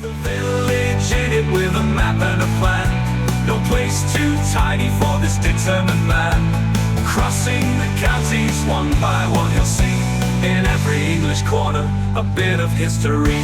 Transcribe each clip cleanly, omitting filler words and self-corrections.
The village in it with a map and a plan. No place too tidy for this determined man. Crossing the counties one by one, you'll see in every English corner a bit of history.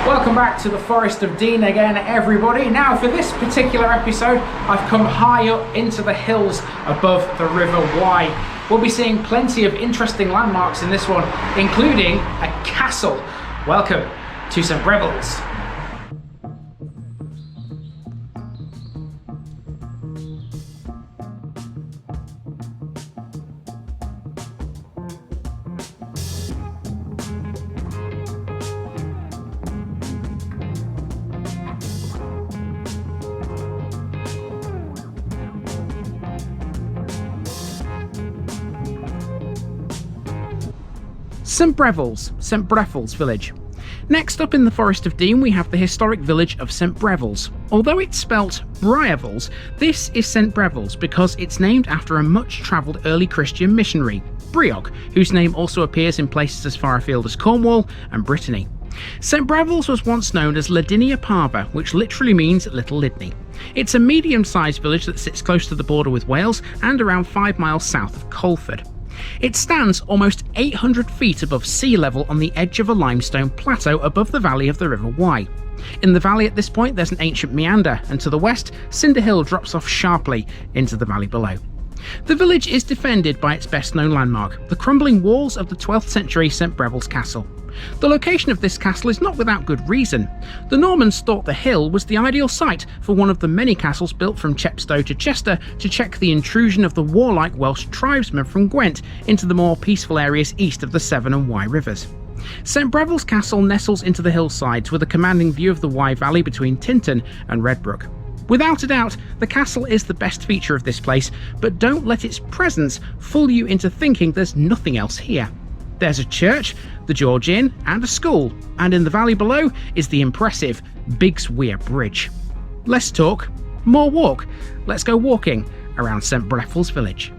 Welcome back to the Forest of Dean again, everybody. Now, for this particular episode, I've come high up into the hills above the River Wye. We'll be seeing plenty of interesting landmarks in this one, including a castle. Welcome to St Briavels. St Briavels village. Next up in the Forest of Dean we have the historic village of St Briavels. Although it's spelt Briavels, this is St Briavels because it's named after a much travelled early Christian missionary, Briog, whose name also appears in places as far afield as Cornwall and Brittany. St Briavels was once known as Lydney Parva, which literally means Little Lydney. It's a medium-sized village that sits close to the border with Wales and around 5 miles south of Colford. It stands almost 800 feet above sea level on the edge of a limestone plateau above the valley of the River Wye. In the valley at this point there's an ancient meander, and to the west, Cinder Hill drops off sharply into the valley below. The village is defended by its best known landmark, the crumbling walls of the 12th century St Briavels Castle. The location of this castle is not without good reason. The Normans thought the hill was the ideal site for one of the many castles built from Chepstow to Chester to check the intrusion of the warlike Welsh tribesmen from Gwent into the more peaceful areas east of the Severn and Wye rivers. St Briavels Castle nestles into the hillsides with a commanding view of the Wye Valley between Tintern and Redbrook. Without a doubt, the castle is the best feature of this place, but don't let its presence fool you into thinking there's nothing else here. There's a church, the George Inn, and a school, and in the valley below is the impressive Bigswear Bridge. Less talk, more walk. Let's go walking around St Briavels village.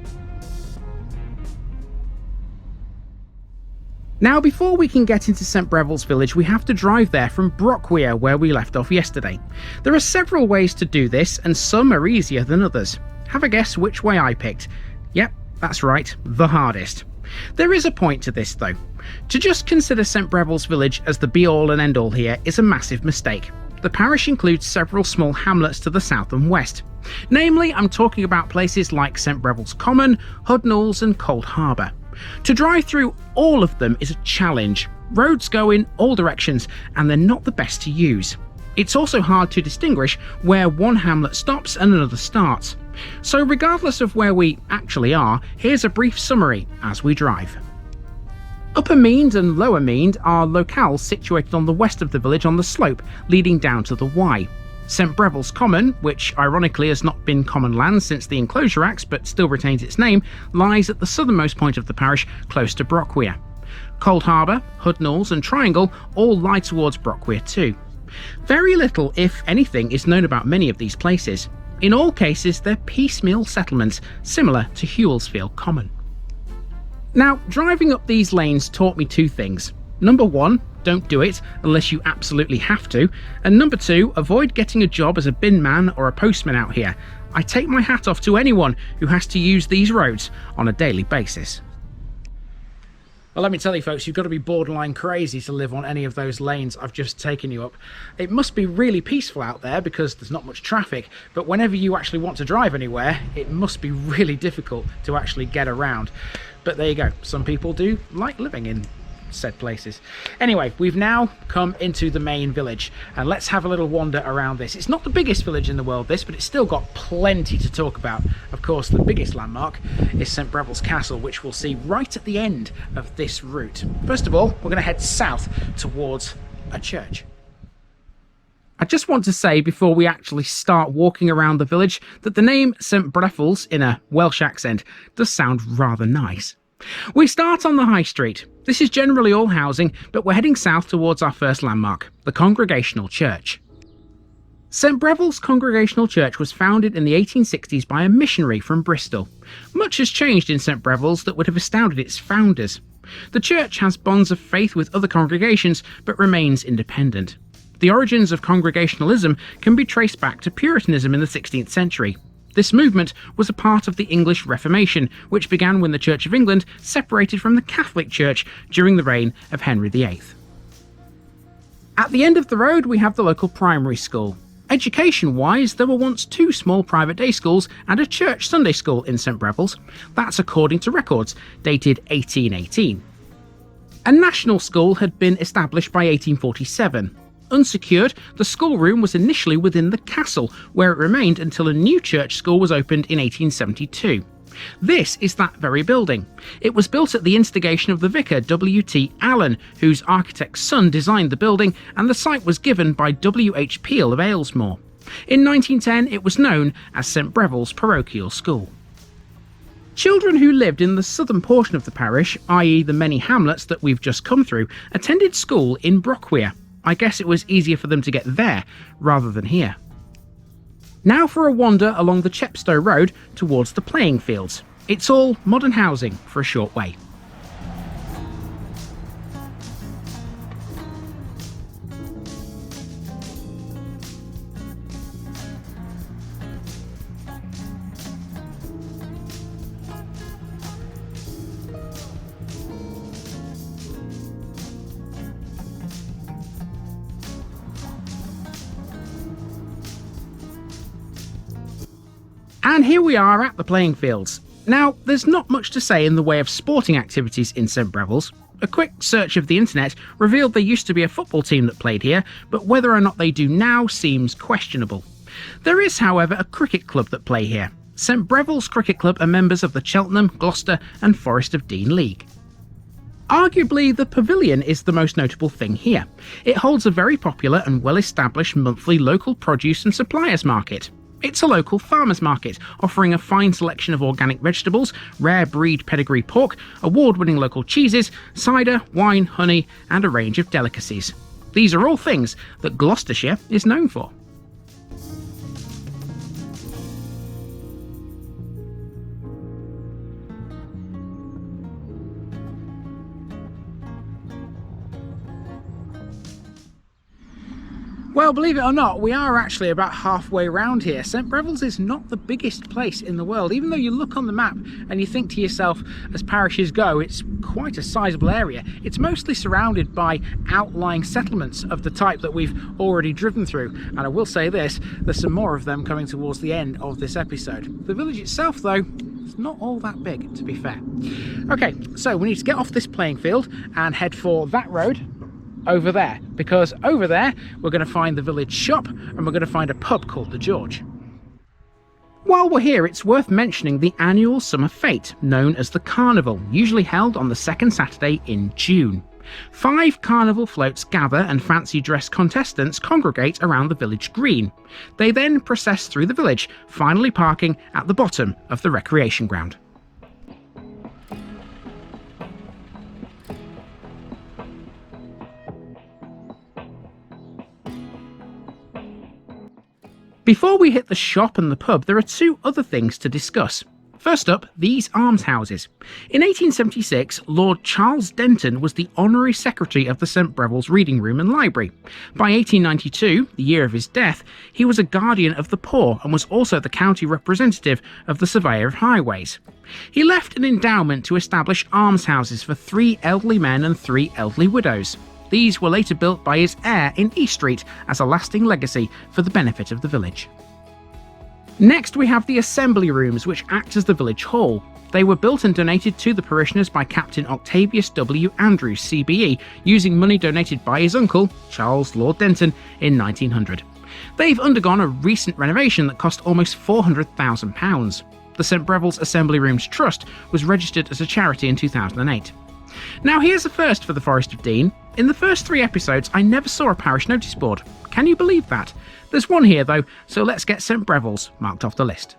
Now, before we can get into St Briavels village, we have to drive there from Brockwere, where we left off yesterday. There are several ways to do this, and some are easier than others. Have a guess which way I picked? Yep, that's right, the hardest. There is a point to this though. To just consider St Briavels village as the be-all and end-all here is a massive mistake. The parish includes several small hamlets to the south and west. Namely, I'm talking about places like St Briavels Common, Hudnalls and Cold Harbour. To drive through all of them is a challenge. Roads go in all directions and they're not the best to use. It's also hard to distinguish where one hamlet stops and another starts. So regardless of where we actually are, here's a brief summary as we drive. Upper Mead and Lower Mead are locales situated on the west of the village on the slope leading down to the Wye. St Briavels Common, which ironically has not been common land since the Enclosure Acts but still retains its name, lies at the southernmost point of the parish close to Brockwere. Cold Harbour, Hudnalls and Triangle all lie towards Brockwere too. Very little, if anything, is known about many of these places. In all cases, they're piecemeal settlements, similar to Hewellsfield Common. Now, driving up these lanes taught me two things. Number one, don't do it unless you absolutely have to. And number two, avoid getting a job as a bin man or a postman out here. I take my hat off to anyone who has to use these roads on a daily basis. Well, let me tell you folks, you've got to be borderline crazy to live on any of those lanes I've just taken you up. It must be really peaceful out there because there's not much traffic, but whenever you actually want to drive anywhere, it must be really difficult to actually get around. But there you go, some people do like living in said places. Anyway, we've now come into the main village and let's have a little wander around this. It's not the biggest village in the world, this, but it's still got plenty to talk about. Of course, the biggest landmark is St Briavels Castle, which we'll see right at the end of this route. First of all, we're going to head south towards a church. I just want to say before we actually start walking around the village that the name St Briavels in a Welsh accent does sound rather nice. We start on the High Street. This is generally all housing, but we're heading south towards our first landmark, the Congregational Church. St Briavels Congregational Church was founded in the 1860s by a missionary from Bristol. Much has changed in St Briavels that would have astounded its founders. The church has bonds of faith with other congregations, but remains independent. The origins of Congregationalism can be traced back to Puritanism in the 16th century. This movement was a part of the English Reformation, which began when the Church of England separated from the Catholic Church during the reign of Henry VIII. At the end of the road we have the local primary school. Education-wise, there were once 2 small private day schools and a church Sunday school in St Briavels. That's according to records dated 1818. A national school had been established by 1847. Unsecured, the schoolroom was initially within the castle, where it remained until a new church school was opened in 1872. This is that very building. It was built at the instigation of the vicar W.T. Allen, whose architect's son designed the building, and the site was given by W.H. Peel of Aylesmore. In 1910 it was known as St Briavels Parochial School. Children who lived in the southern portion of the parish, i.e. the many hamlets that we've just come through, attended school in Brockwere. I guess it was easier for them to get there rather than here. Now for a wander along the Chepstow road towards the playing fields. It's all modern housing for a short way. And here we are at the playing fields. Now, there's not much to say in the way of sporting activities in St Briavels. A quick search of the internet revealed there used to be a football team that played here, but whether or not they do now seems questionable. There is, however, a cricket club that play here. St Briavels Cricket Club are members of the Cheltenham, Gloucester and Forest of Dean League. Arguably, the pavilion is the most notable thing here. It holds a very popular and well-established monthly local produce and suppliers market. It's a local farmers market, offering a fine selection of organic vegetables, rare breed pedigree pork, award-winning local cheeses, cider, wine, honey, and a range of delicacies. These are all things that Gloucestershire is known for. Well, believe it or not, we are actually about halfway round here. St Briavels is not the biggest place in the world. Even though you look on the map and you think to yourself, as parishes go, it's quite a sizable area. It's mostly surrounded by outlying settlements of the type that we've already driven through. And I will say this, there's some more of them coming towards the end of this episode. The village itself, though, is not all that big, to be fair. Okay, so we need to get off this playing field and head for that road over there, because over there we're going to find the village shop and we're going to find a pub called the George. While we're here, it's worth mentioning the annual summer fete known as the Carnival, usually held on the second Saturday in June. 5 carnival floats gather and fancy dress contestants congregate around the village green. They then process through the village, finally parking at the bottom of the recreation ground. Before we hit the shop and the pub, there are 2 other things to discuss. First up, these almshouses. In 1876, Lord Charles Denton was the honorary secretary of the St Briavels Reading Room and Library. By 1892, the year of his death, he was a guardian of the poor and was also the county representative of the Surveyor of Highways. He left an endowment to establish almshouses for 3 elderly men and 3 elderly widows. These were later built by his heir in East Street as a lasting legacy for the benefit of the village. Next we have the assembly rooms, which act as the village hall. They were built and donated to the parishioners by Captain Octavius W. Andrews, CBE, using money donated by his uncle, Charles Lord Denton, in 1900. They've undergone a recent renovation that cost almost £400,000. The St Briavels Assembly Rooms Trust was registered as a charity in 2008. Now here's a first for the Forest of Dean. In the first 3 episodes I never saw a parish notice board. Can you believe that? There's one here though, so let's get St Briavels marked off the list.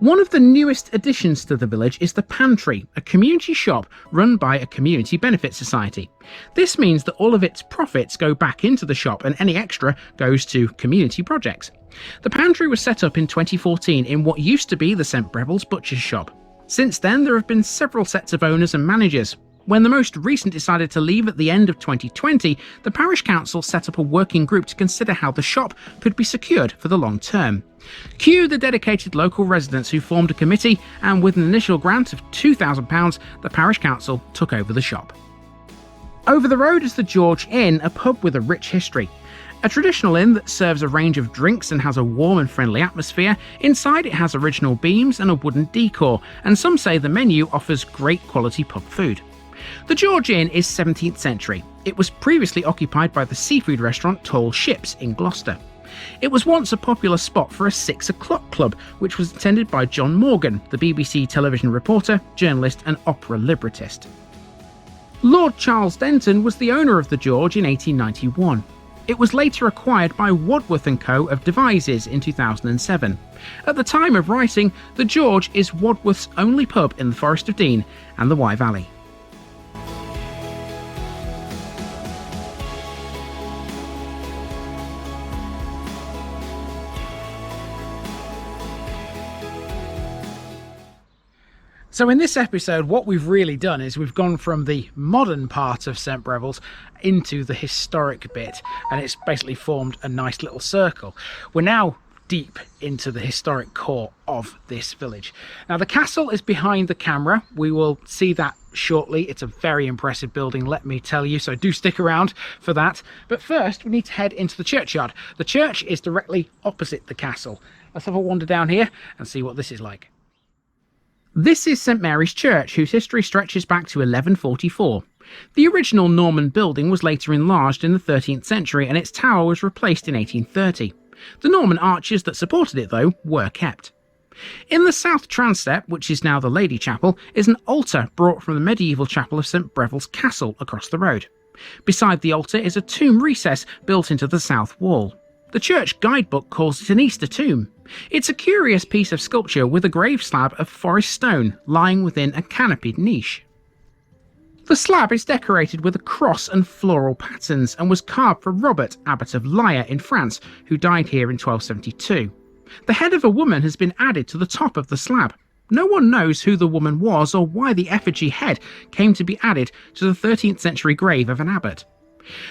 One of the newest additions to the village is the Pantry, a community shop run by a community benefit society. This means that all of its profits go back into the shop and any extra goes to community projects. The Pantry was set up in 2014 in what used to be the St Briavels butcher's shop. Since then, there have been several sets of owners and managers. When the most recent decided to leave at the end of 2020, the parish council set up a working group to consider how the shop could be secured for the long term. Cue the dedicated local residents who formed a committee, and with an initial grant of £2,000, the parish council took over the shop. Over the road is the George Inn, a pub with a rich history. A traditional inn that serves a range of drinks and has a warm and friendly atmosphere. Inside it has original beams and a wooden decor, and some say the menu offers great quality pub food. The George Inn is 17th century. It was previously occupied by the seafood restaurant Tall Ships in Gloucester. It was once a popular spot for a 6 o'clock club, which was attended by John Morgan, the BBC television reporter, journalist and opera librettist. Lord Charles Denton was the owner of the George in 1891. It was later acquired by Wadworth & Co. of Devizes in 2007. At the time of writing, the George is Wadworth's only pub in the Forest of Dean and the Wye Valley. So in this episode, what we've really done is we've gone from the modern part of St Briavels into the historic bit, and it's basically formed a nice little circle. We're now deep into the historic core of this village. Now the castle is behind the camera. We will see that shortly. It's a very impressive building, let me tell you, so do stick around for that. But first we need to head into the churchyard. The church is directly opposite the castle. Let's have a wander down here and see what this is like. This is St Mary's Church, whose history stretches back to 1144. The original Norman building was later enlarged in the 13th century and its tower was replaced in 1830. The Norman arches that supported it, though, were kept. In the south transept, which is now the Lady Chapel, is an altar brought from the medieval chapel of St Briavels Castle across the road. Beside the altar is a tomb recess built into the south wall. The church guidebook calls it an Easter tomb. It's a curious piece of sculpture with a grave slab of forest stone lying within a canopied niche. The slab is decorated with a cross and floral patterns and was carved for Robert, Abbot of Lyre in France, who died here in 1272. The head of a woman has been added to the top of the slab. No one knows who the woman was or why the effigy head came to be added to the 13th century grave of an abbot.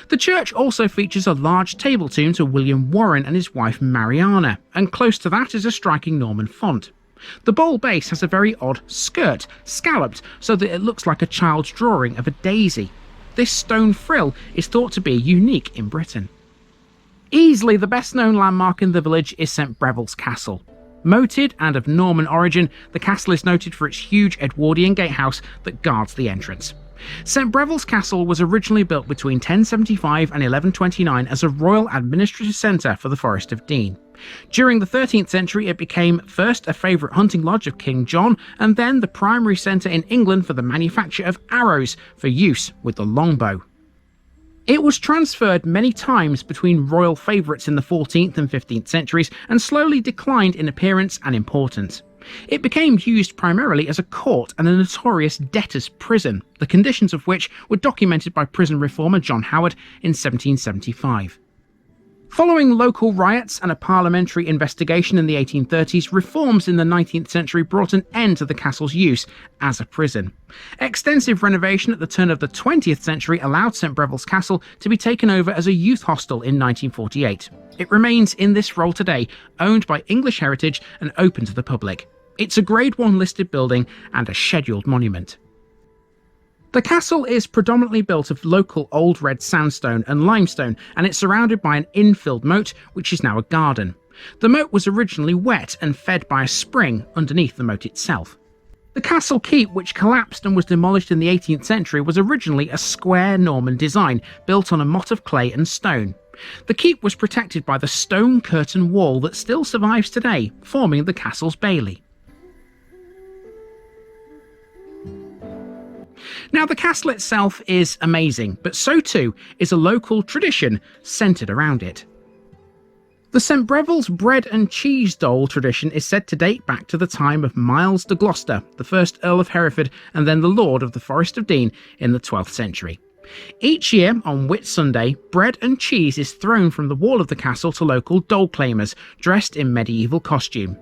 The church also features a large table tomb to William Warren and his wife Mariana, and close to that is a striking Norman font. The bowl base has a very odd skirt, scalloped so that it looks like a child's drawing of a daisy. This stone frill is thought to be unique in Britain. Easily the best known landmark in the village is St Briavels Castle. Moated and of Norman origin, the castle is noted for its huge Edwardian gatehouse that guards the entrance. St Briavels Castle was originally built between 1075 and 1129 as a royal administrative centre for the Forest of Dean. During the 13th century it became first a favourite hunting lodge of King John and then the primary centre in England for the manufacture of arrows for use with the longbow. It was transferred many times between royal favourites in the 14th and 15th centuries and slowly declined in appearance and importance. It became used primarily as a court and a notorious debtors' prison, the conditions of which were documented by prison reformer John Howard in 1775. Following local riots and a parliamentary investigation in the 1830s, reforms in the 19th century brought an end to the castle's use as a prison. Extensive renovation at the turn of the 20th century allowed St Briavels Castle to be taken over as a youth hostel in 1948. It remains in this role today, owned by English Heritage and open to the public. It's a Grade 1 listed building and a scheduled monument. The castle is predominantly built of local old red sandstone and limestone, and it's surrounded by an infilled moat, which is now a garden. The moat was originally wet and fed by a spring underneath the moat itself. The castle keep, which collapsed and was demolished in the 18th century, was originally a square Norman design, built on a motte of clay and stone. The keep was protected by the stone curtain wall that still survives today, forming the castle's bailey. Now, the castle itself is amazing, but so too is a local tradition centred around it. The St Briavels bread and cheese dole tradition is said to date back to the time of Miles de Gloucester, the first Earl of Hereford and then the Lord of the Forest of Dean in the 12th century. Each year, on Whit Sunday, bread and cheese is thrown from the wall of the castle to local dole claimers, dressed in medieval costume.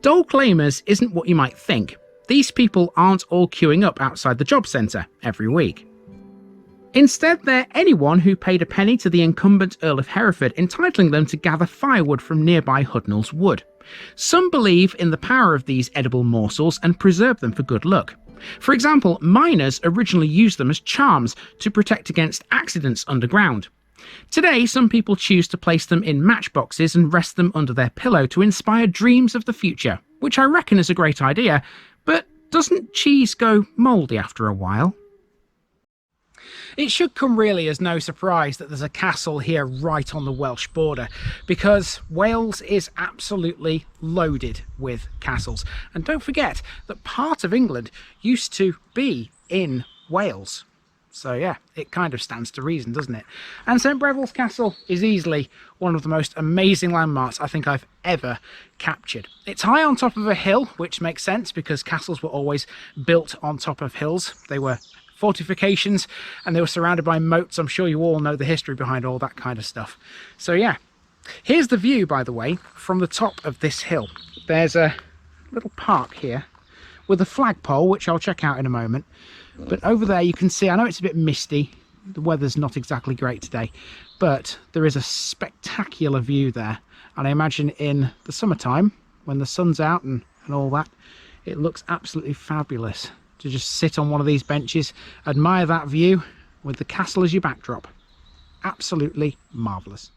Dole claimers isn't what you might think. These people aren't all queuing up outside the job centre every week. Instead, they're anyone who paid a penny to the incumbent Earl of Hereford, entitling them to gather firewood from nearby Hudnall's Wood. Some believe in the power of these edible morsels and preserve them for good luck. For example, miners originally used them as charms to protect against accidents underground. Today, some people choose to place them in matchboxes and rest them under their pillow to inspire dreams of the future, which I reckon is a great idea, but doesn't cheese go mouldy after a while? It should come really as no surprise that there's a castle here right on the Welsh border, because Wales is absolutely loaded with castles. And don't forget that part of England used to be in Wales. So yeah, it kind of stands to reason, doesn't it? And St Briavels Castle is easily one of the most amazing landmarks I think I've ever captured. It's high on top of a hill, which makes sense because castles were always built on top of hills. They were fortifications and they were surrounded by moats. I'm sure you all know the history behind all that kind of stuff. So yeah, here's the view, by the way, from the top of this hill. There's a little park here with a flagpole, which I'll check out in a moment. But over there you can see, I know it's a bit misty, the weather's not exactly great today, but there is a spectacular view there. And I imagine in the summertime, when the sun's out and all that, it looks absolutely fabulous to just sit on one of these benches, admire that view with the castle as your backdrop. Absolutely marvellous.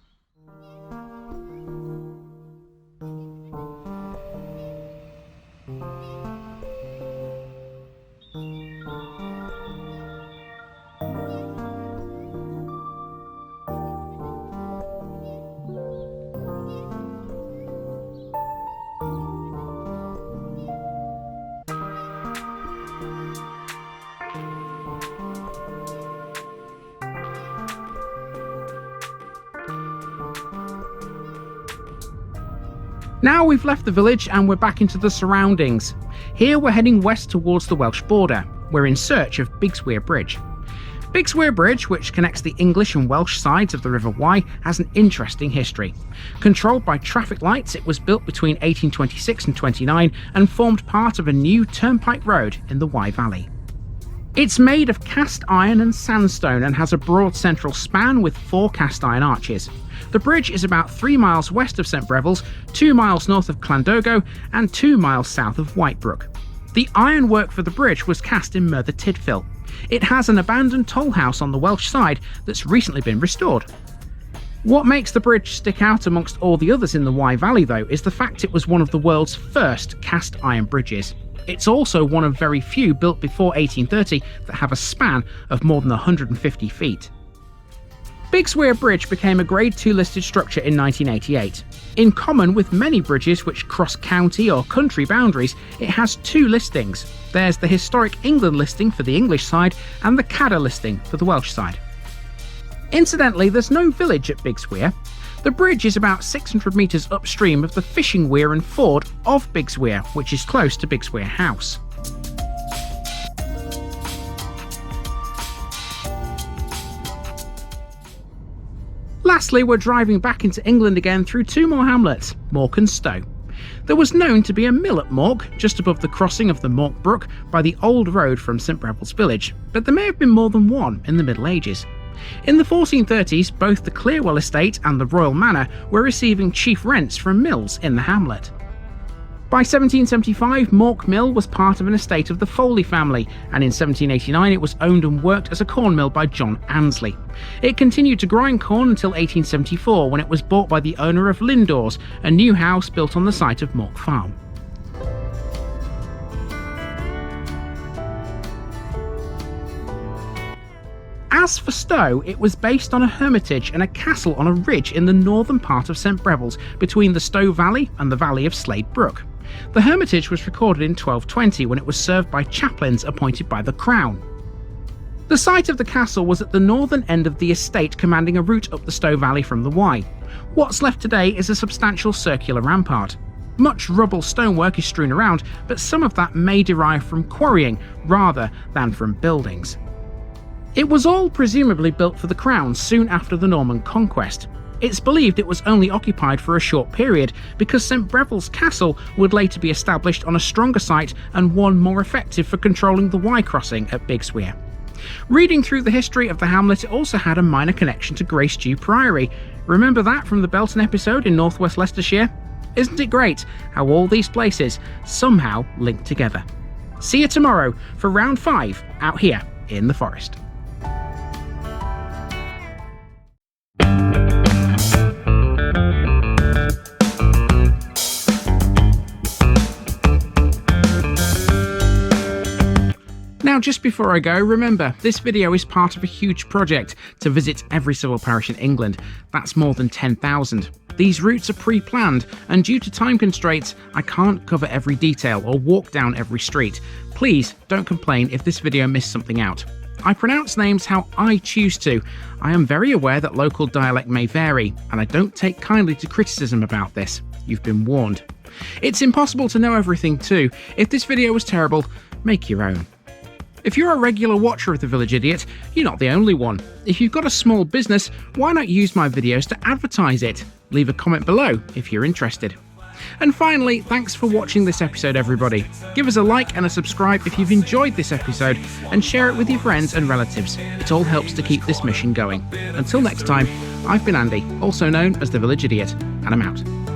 Now we've left the village and we're back into the surroundings. Here we're heading west towards the Welsh border. We're in search of Bigswear Bridge. Bigswear Bridge, which connects the English and Welsh sides of the River Wye, has an interesting history. Controlled by traffic lights, it was built between 1826 and 29 and formed part of a new turnpike road in the Wye Valley. It's made of cast iron and sandstone and has a broad central span with 4 cast iron arches. The bridge is about 3 miles west of St Briavels, 2 miles north of Llandogo and 2 miles south of Whitebrook. The ironwork for the bridge was cast in Merthyr Tydfil. It has an abandoned toll house on the Welsh side that's recently been restored. What makes the bridge stick out amongst all the others in the Wye Valley though is the fact it was one of the world's first cast iron bridges. It's also one of very few built before 1830 that have a span of more than 150 feet. Bigswear Bridge became a Grade 2 listed structure in 1988. In common with many bridges which cross county or country boundaries, it has 2 listings. There's the Historic England listing for the English side and the Cadder listing for the Welsh side. Incidentally, there's no village at Bigswear. The bridge is about 600 metres upstream of the fishing weir and ford of Bigswear, which is close to Bigswear House. Lastly, we're driving back into England again through 2 more hamlets, Mork and Stow. There was known to be a mill at Mork, just above the crossing of the Mork Brook by the old road from St Briavels village, but there may have been more than one in the Middle Ages. In the 1430s, both the Clearwell estate and the Royal Manor were receiving chief rents from mills in the hamlet. By 1775, Mork Mill was part of an estate of the Foley family, and in 1789 it was owned and worked as a corn mill by John Ansley. It continued to grind corn until 1874, when it was bought by the owner of Lindores, a new house built on the site of Mork Farm. As for Stow, it was based on a hermitage and a castle on a ridge in the northern part of St Briavels, between the Stow Valley and the valley of Slade Brook. The hermitage was recorded in 1220 when it was served by chaplains appointed by the Crown. The site of the castle was at the northern end of the estate, commanding a route up the Stow Valley from the Wye. What's left today is a substantial circular rampart. Much rubble stonework is strewn around, but some of that may derive from quarrying rather than from buildings. It was all presumably built for the crown soon after the Norman conquest. It's believed it was only occupied for a short period because St Briavels Castle would later be established on a stronger site and one more effective for controlling the Wye crossing at Bigswear. Reading through the history of the hamlet, it also had a minor connection to Greystew Priory. Remember that from the Belton episode in northwest Leicestershire? Isn't it great how all these places somehow link together? See you tomorrow for round 5 out here in the forest. Now, just before I go, remember, this video is part of a huge project to visit every civil parish in England. That's more than 10,000. These routes are pre-planned, and due to time constraints, I can't cover every detail or walk down every street. Please don't complain if this video missed something out. I pronounce names how I choose to. I am very aware that local dialect may vary, and I don't take kindly to criticism about this. You've been warned. It's impossible to know everything too. If this video was terrible, make your own. If you're a regular watcher of The Village Idiot, you're not the only one. If you've got a small business, why not use my videos to advertise it? Leave a comment below if you're interested. And finally, thanks for watching this episode, everybody. Give us a like and a subscribe if you've enjoyed this episode, and share it with your friends and relatives. It all helps to keep this mission going. Until next time, I've been Andy, also known as The Village Idiot, and I'm out.